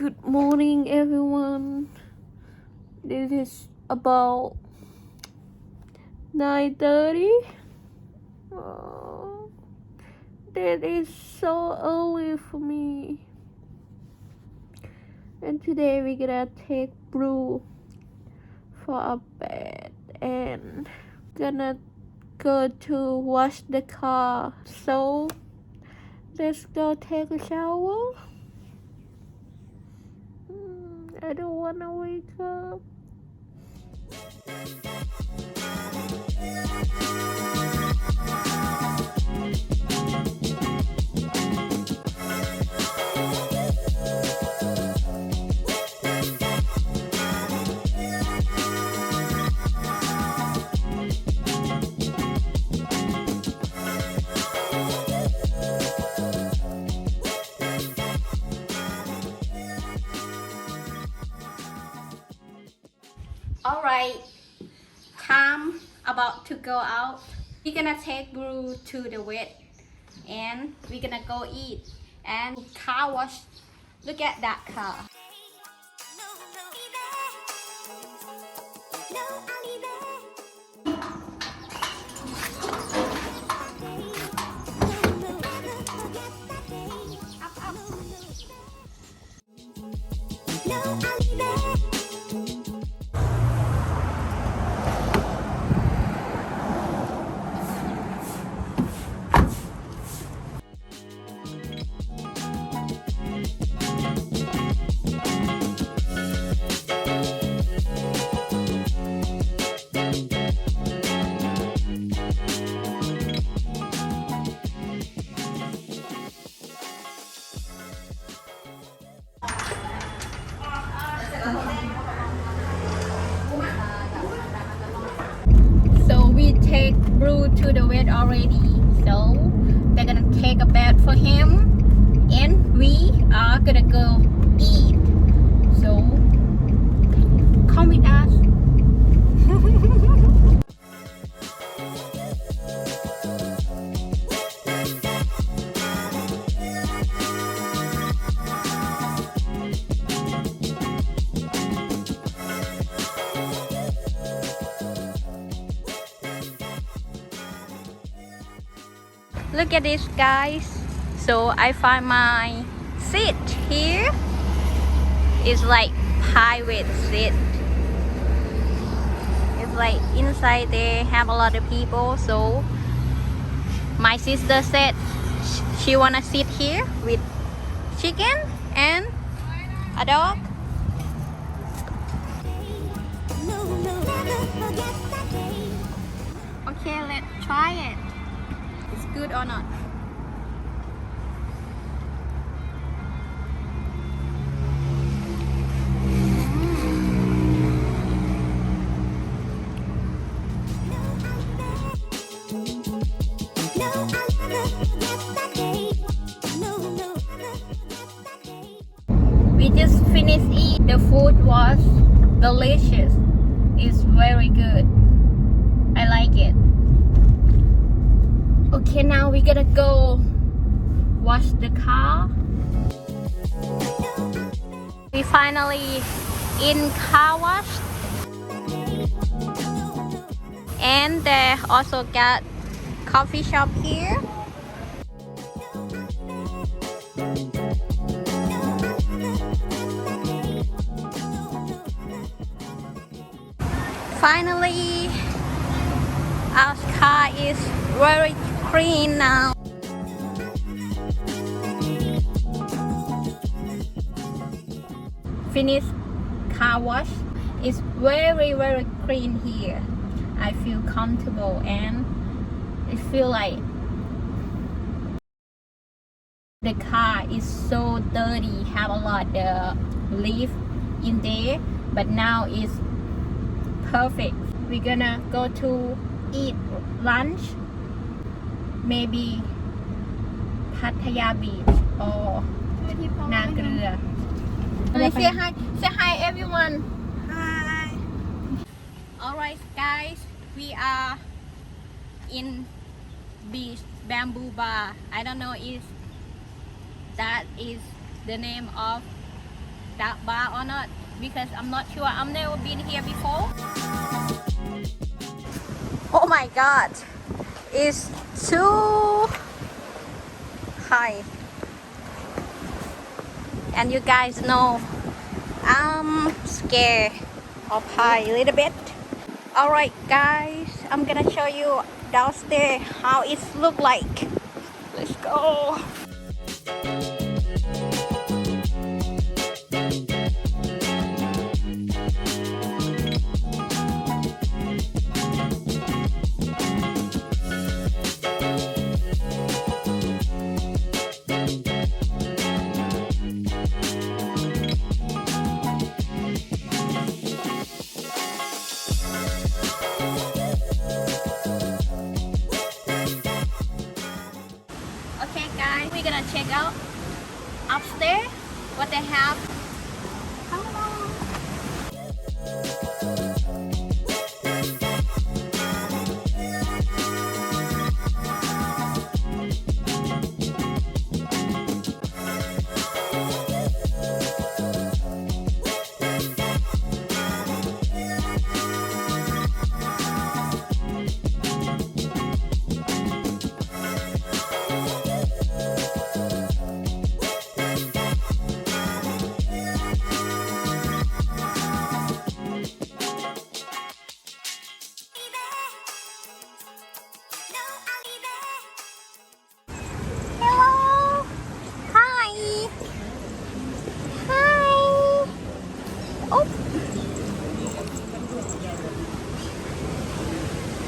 Good morning, everyone. This is about 9:30. Oh, that is so early for me. And today we're gonna take Blue for a bed and gonna go to wash the car. So let's go take a shower. I don't wanna wake up. Alright, time about to go out. We're gonna take Blue to the vet and we're gonna go eat and car wash. Look at that car. So we take Blue to the vet already. So they're gonna take a bath for him, and we are gonna go eat. So come with us. Look at this, guys. So I find my seat here. It's like private seat. It's like inside there have a lot of people. So my sister said she wanna sit here with chicken and a dog. Okay, let's try it. It's good or not? We just finished eating. The food was delicious. It's very good. I like it. Okay, now we're gonna go wash the car. We finally in car wash, and they also got coffee shop here. Finally, our car is very clean now. Finished car wash. It's very clean here. I feel comfortable and it feel like the car is so dirty, have a lot of leaf in there, but now it's perfect. We're gonna go to eat lunch, maybe Pattaya beach or Nagra. Say hi everyone. Hi. Alright guys, we are in beach bamboo bar. I don't know if that is the name of that bar or not because I'm not sure. I've never been here before. Oh my god, it's too high. And you guys know I'm scared of high a little bit. Alright guys, I'm gonna show you downstairs how it look like. Let's go. Okay guys, we're gonna check out upstairs what they have. Come on. Hello. Hi. Hi. Oh.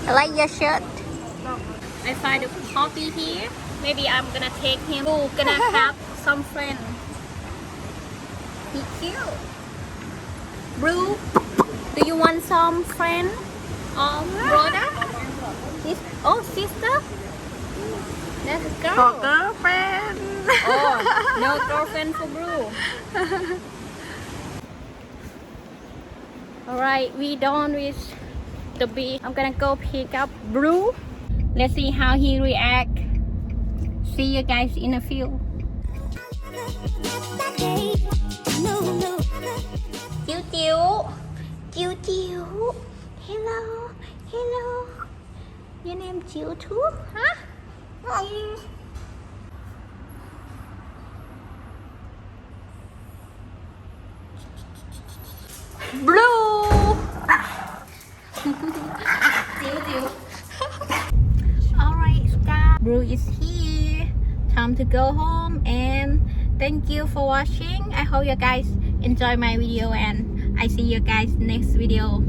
I like your shirt. I find a coffee here. Maybe I'm gonna take him. We're gonna have some friends. He's cute. Brew, do you want some friend or brother? Oh, sister? That's a girl. Girlfriend. Oh, no girlfriend for Brew. Alright, we done with the beach. I'm gonna go pick up Brew. Let's see how he react. See you guys in a few. Chiu chiu. Chiu chiu. Hello. Hello. Your name Chiu too? Huh? Blue. Alright, Scar. Brew is here. Time to go home and thank you for watching. I hope you guys enjoy my video and I see you guys next video.